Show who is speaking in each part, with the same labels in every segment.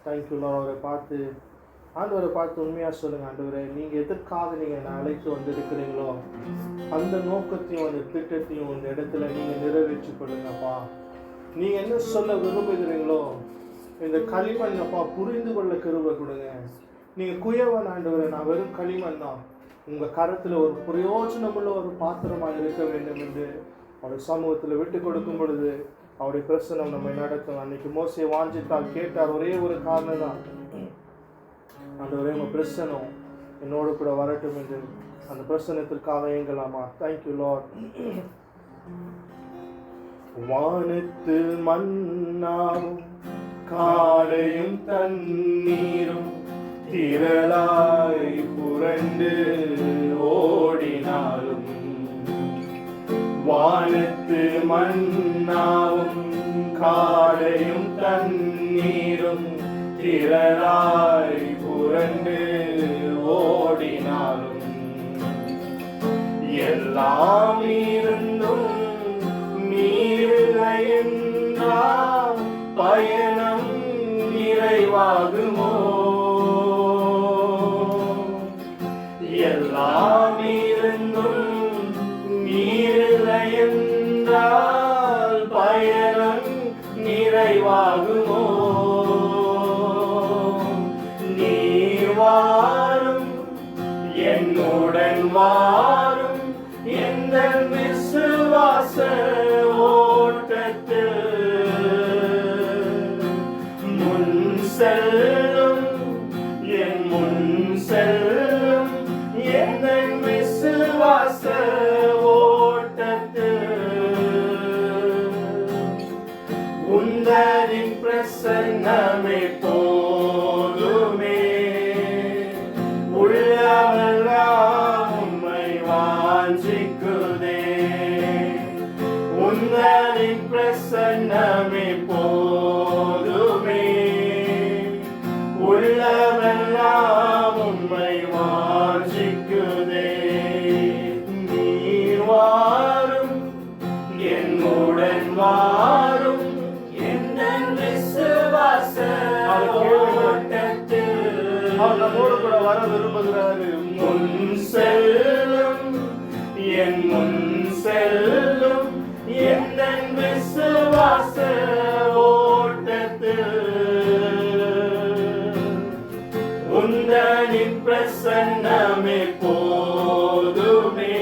Speaker 1: Thank you Lord. அவரை பார்த்து ஆண்டவரை பார்த்து உண்மையாக சொல்லுங்கள், ஆண்டவரே நீங்கள் எதற்காக நீங்கள் என்னை அழைத்து வந்திருக்கிறீங்களோ அந்த நோக்கத்தையும் அந்த திட்டத்தையும் இந்த இடத்துல நீங்கள் நிறைவேற்றி கொடுங்கப்பா. நீங்கள் என்ன சொல்ல விரும்புகிறீங்களோ இந்த களிமண்ணப்பா புரிந்து கொள்ள கிருபை கொடுங்க. நீங்கள் குயவன் ஆண்டவரை, நான் வெறும் களிமண் தான், உங்கள் கரத்தில் ஒரு பிரயோஜனமுள்ள ஒரு பாத்திரமாக இருக்க வேண்டும் என்று அவருடைய சமூகத்தில் விட்டு கொடுக்கும் பொழுது அவருடைய பிரசனம் நம்மை நடக்கும். அன்னைக்கு மோசே வாஞ்சித்தால் கேட்டார், ஒரே ஒரு காரணம் தான், ஆண்டவரே உங்கள் பிரசனம் என்னோடு கூட வரட்டும் என்று. அந்த பிரசனத்திற்காக ஏங்கலாமா? Thank you Lord. வானத்து மன்னாவும் காடையும் தண்ணீரும் திரளாய் புரண்டு ஓடினாலும், வானத்து மன்னாவும் காடையும் தண்ணீரும் திரளாய் புரண்டு ஓடினாலும், எல்லாம் இருந்தும் நீரில்லை என்றால் பயணம் நிறைவாகுமோ? எல்லாம் இருந்தும் நீரில்லை என்றால் பயணம் நிறைவாகுமோ? நீர் வாரும் என்னுடன் வாரும் எந்த விசுவாச ஓட்டத்தில் முன் செல்லும், என் முன் செல்லும் எந்த விசுவாச ஓட்டத்தில் உந்தரின் பிரசன்னமே போதுமே. உள்ளவெல்லாம் உம்மை வாஞ்சிக்குதே, உந்தரின் பிரசன்னமே போதுமே. உள்ளவெல்லாம் உம்மை வாஞ்சிக்குதே. நீர் வாரும் என்னுடன் வாரும் எந்த விசுவாச ஓட்டத்தில் நம்மோடு கூட வர விரும்புகிறாரு. முன் செல்லும், என் முன் செல்லும் எந்த விசுவாச ஓட்டத்தில் உந்தனின் பிரசன்னமே போதுமே.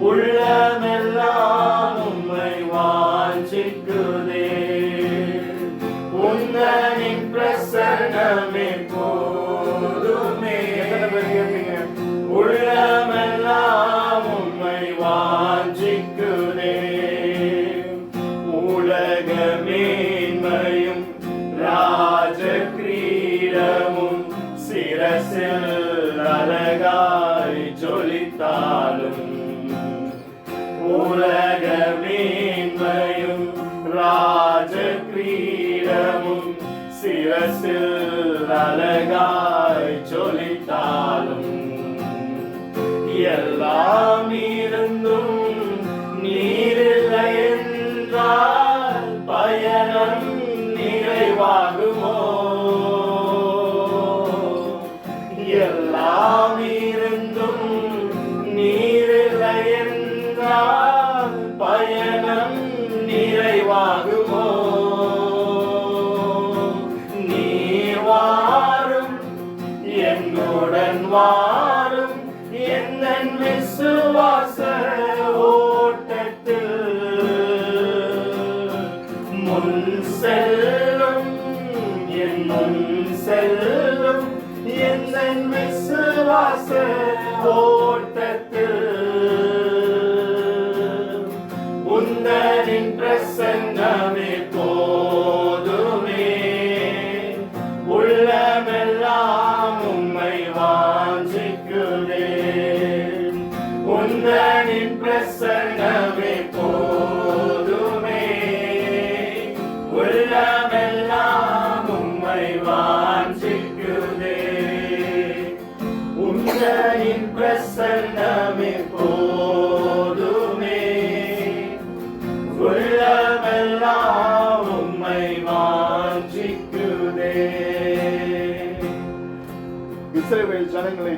Speaker 1: உள்ளமெல்லாம் உம்மை வாஞ்சிக்குதே, உந்தனின் பிரசன்னமே போதுமே. உள்ளமெல்லாம் உம்மை வாஞ்சிக்குதே. உலக மேன்மையும் ராஜ கிரீடமும் சிரசில் அழகாய் ஜொலித்தாலும், உலக மேன்மையும் ராஜ கிரீடமும் சிரசில் அழகாய் ஜொலித்தாலும், எல்லாம் இருந்தும் நீரில்லை என்றால் பயணம் நிறைவாகுமோ? எல்லாம் இருந்தும் நீரில்லை என்றால் பயணம் நிறைவாகுமோ? நீர் வாரும் என்னுடன் வாரும் எந்த விசுவாச ஓட்டத்தில் முன் செல்லும், என் முன் செல்லும் எந்த விசுவாச ஓட்டத்தில் உந்தரின் பிரசன்னமே போதுமே. உள்ளமெல்லாம் உம்மை வாஞ்சிக்குதே, உந்தரின் பிரசன்னமே போதுமே. உள்ளமெல்லாம் உம்மை வாஞ்சிக்குதே, உந்தரின் பிரசன்னமே போதுமே. உள்ளமெல்லாம் உம்மை வாஞ்சிக்குதே.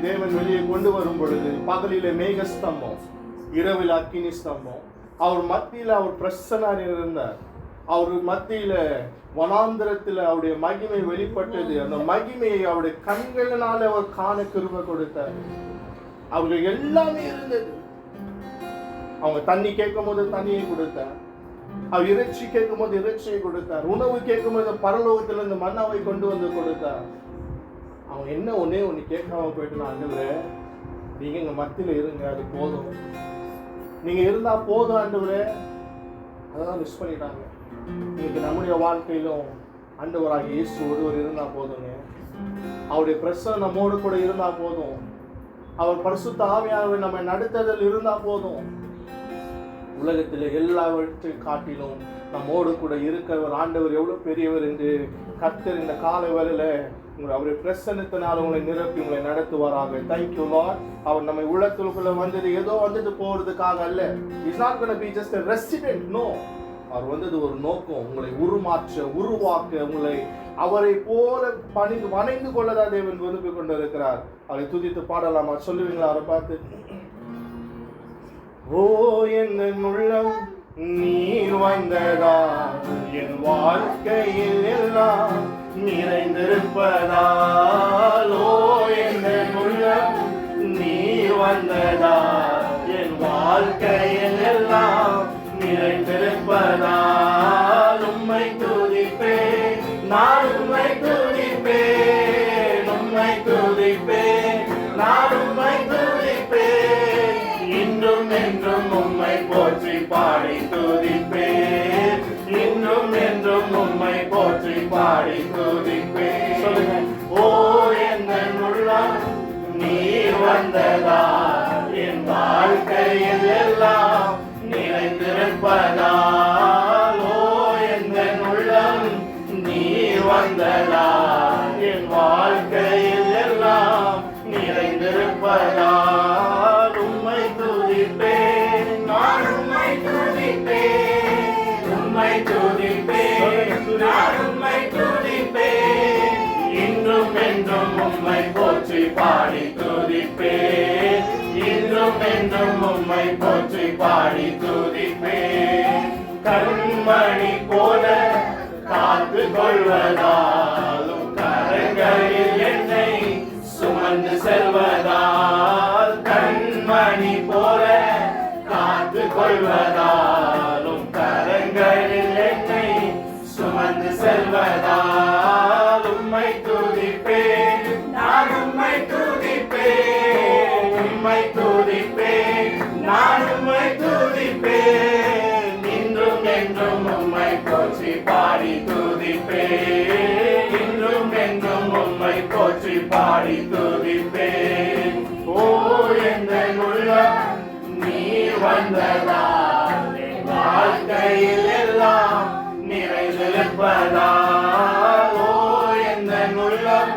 Speaker 1: தேவன் வெளியே கொண்டு வரும் பொழுது பகலிலே மேக ஸ்தம்பம், இரவில் அக்கினி ஸ்தம்பம். அவர் மத்தியில் அவர் பிரசன்னர் இருந்தார். அவர் மத்தியில வனாந்திரத்தில் அவருடைய மகிமை வெளிப்பட்டது. அந்த மகிமையை அவருடைய கண்களினால அவர் காண கிருபை கொடுத்தார். அவர்கள் எல்லாமே இருந்தது. அவங்க தண்ணி கேட்கும் போது தண்ணியை கொடுத்தார். அவர் இறைச்சி கேட்கும் போது இறைச்சியை கொடுத்தார். உணவு கேட்கும் போது பரலோகத்திலிருந்து மன்னாவை கொண்டு வந்து கொடுத்தார். அவங்க என்ன ஒன்னே ஒன்று கேட்காம போயிட்டு, ஆண்டவரே நீங்க எங்க மத்தியில இருங்க, அது போதும், நீங்க இருந்தா போதும் ஆண்டவரே. அதான் மிஸ் பண்ணிட்டாங்க. இன்னைக்கு நம்முடைய வாழ்க்கையிலும் ஆண்டவராகிய இயேசு ஒருவர் இருந்தா போதுங்க. அவருடைய பிரசன்னம் நம்மோடு கூட இருந்தா போதும். அவர் பரிசுத்த ஆவியானவர் நம்ம நடத்துதல் இருந்தா போதும். உலகத்தில் எல்லாவற்றையும் காட்டிலும் நம்மோடு கூட இருக்கிறவர் ஆண்டவர் எவ்வளவு பெரியவர் என்று கர்த்தர் இந்த கால வேளையில அவருடைய பிரசன்னத்தினால் உங்களை நிரப்பி உங்களை நடத்துவாராக. Thank you Lord. அவர் நம்மை உள்ளத்துக்குள்ள வந்தது ஏதோ வந்துட்டு போறதுக்காக அல்ல. It's not gonna be just a resident. No, அவர் வந்தது ஒரு நோக்கம், உங்களை உருமாற்ற, உருவாக்க, உங்களை அவரை போல பணிந்து வணைந்து கொள்ளதான் தேவன் விரும்பி கொண்டிருக்கிறார். அவரை துதித்து பாடலாமா? சொல்லுவீங்களா அவரை பார்த்து? ஓ என் உள்ளம் நீர் வந்ததா, என் வாழ்க்கையில் எல்லாம் நிறைந்திருப்பதால். ஓ என் உள்ளம் நீர் வந்ததா, என் வாழ்க்கையில் எல்லாம் நிறைந்திருப்பதால். உம்மை துதிப்பேன், நான் உம்மை துதிப்பேன், உம்மை துதிப்பேன், நான் உம்மை துதிப்பேன். இன்றும் என்றும் உம்மை போற்றி பாடி துதிப்பேன், இன்றும் என்றும் உம்மை போற்றி பாடி துதிப்பேன். சொல்லுங்க. ஓ என் உள்ளம் நீர் வந்ததா, என் வாழ்க்கையில் எல்லாம் நிறைந்திருப்பதால். ஓ என் உள்ளம் நீர் வந்ததா, என் வாழ்க்கையில் எல்லாம் நிறைந்திருப்பதால். உம்மை துதிப்பேன், நான் உம்மை துதிப்பேன், உம்மை துதிப்பேன், நான் உம்மை துதிப்பேன். இன்றும் என்றும் உம்மை போற்றி பாடி துதிப்பேன், இன்றும் என்றும் உம்மை போற்றி பாடி துதிப்பேன். கண்மணி போல காத்து கொள்வதாலும் கரங்களில் என்னை சுமந்து செல்வதால். கண்மணி போல காத்து கொள்வதாலும் கரங்களில் என்னை சுமந்து செல்வதால். உம்மை துதிப்பேன், நான் உம்மை துதிப்பேன், உம்மை துதிப்பேன், நான் உம்மை துதிப்பேன். இன்றும் என்றும் உம்மை போற்றி பாடி துதிப்பேன், இன்றும் என்றும் உம்மை போற்றி பாடி துதிப்பேன். ஓ என் உள்ளம் நீர் வந்ததால், என் வாழ்க்கையில் எல்லாம் நிறைந்திருப்பதால். ஓ என் உள்ளம்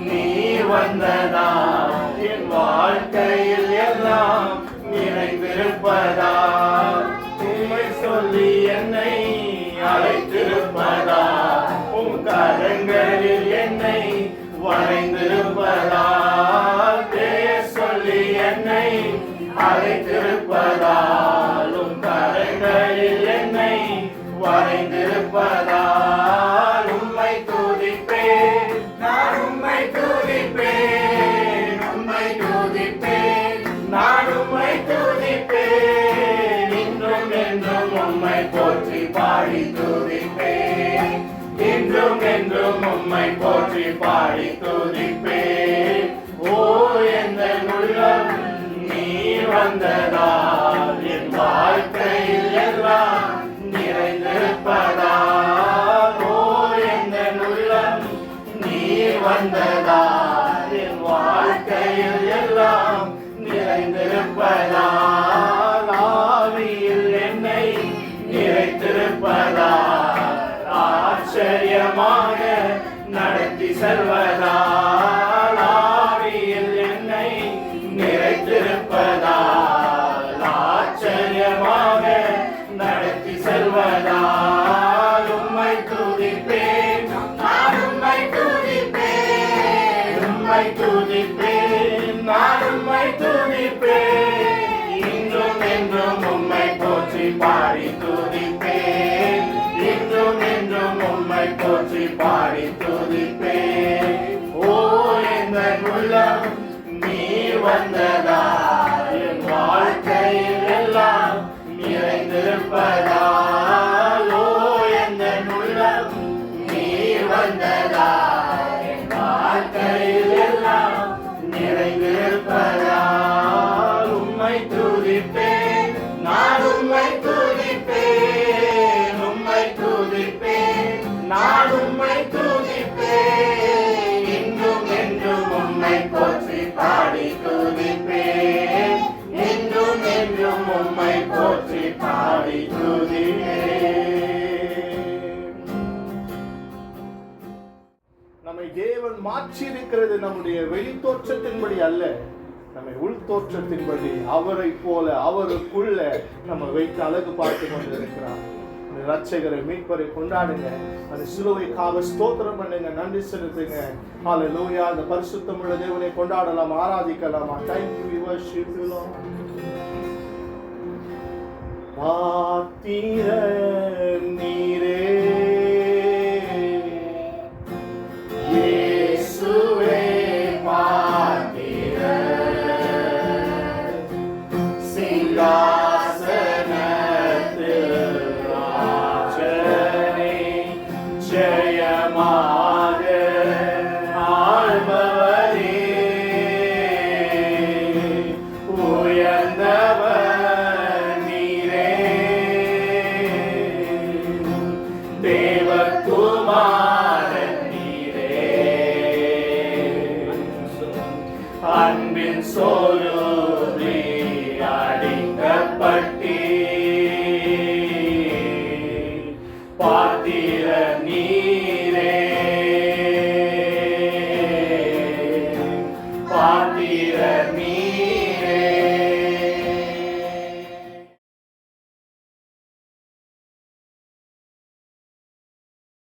Speaker 1: நீர் வந்ததால், என் வாழ்க்கையில் எல்லாம் நிறைந்திருப்பதால். உம்மை சொல்லி என்னை அழைத்திருப்பதால், உம் கரங்களில் என்னை வரைந்திருப்பதால். பெயர் சொல்லி என்னை அழைத்திருப்பதால், உம் கரங்களில் என்னை வரைந்திருப்பதால். உம்மை துதிப்பேன், நான் உம்மை துதிப்பேன், உம்மை துதிப்பேன், நான் உம்மை துதிப்பேன். இன்றும் என்றும் உம்மை போற்றி பாடி துதிப்பேன், இன்றும் என்றும் உம்மை போற்றி பாடி துதிப்பேன். ஓ என் உள்ளம் நீர் வந்ததால், என் வாழ்க்கையில் எல்லாம் நிறைந்திருப்பதால். ஓ என் உள்ளம் நீர் வந்ததால், என் வாழ்க்கையில் எல்லாம் நிறைந்திருப்பதால். ஆவியில் என்னை நிறைத்திருப்பதால், ஆச்சரியமாக நடத்தி செல்வதால். ஆவியில் என்னை நிறைத்திருப்பதால், ஆச்சரியமாக நடத்தி செல்வதால். உம்மை துதிப்பேன், நான் உம்மை துதிப்பேன், உம்மை துதிப்பேன், போற்றி பாடி துதிப்பேன். ஓ எந்த உள்ளம் நீர் வந்ததா என் வாழ்க்கையில் எல்லாம் நிறைந்திருப்பதால். ஓ எந்த உள்ளம் நீர் வந்ததா என் வாழ்க்கையில் எல்லாம் நிறைந்திருப்பதால். உம்மை துதிப்பேன், நான் உம்மை துதிப்பேன், உம்மை துதிப்பேன், நான் உம்மை துதிப்பேன். என்றும் என்றும் உம்மை போற்றி பாடி துதிப்பேன். என்றும் என்றும் உம்மை போற்றி பாடி துதிப்பேன். நம்மை தேவன் மாற்றியிருக்கிறது நம்முடைய வெளி தோற்றத்தின்படி அல்ல, நம்மை உள் தோற்றத்தின்படி. அவரை போல அவருக்குள்ள நம்ம வைத்து அழகு பார்த்து கொண்டிருக்கிறார். ரட்சகரை மீட்பரை கொண்டாடுங்க, அந்த சிலுவைக்காக ஸ்தோத்திரம் பண்ணுங்க, நன்றி செலுத்துங்க. ஹல்லேலூயா. அந்த பரிசுத்தமுள்ள தேவனை கொண்டாடலாம், ஆராதிக்கலாமா? Thank you, we worship you, Lord. பாத்திரர் நீரே இயேசுவே, பாத்திரர் சிங்காசனத்தில் ராஜனே, ஜெயமாக ஆள்பவரே, உயர்ந்தவர் நீரே, தேவகுமாரன் நீரே, அன்பின் சொரூபம்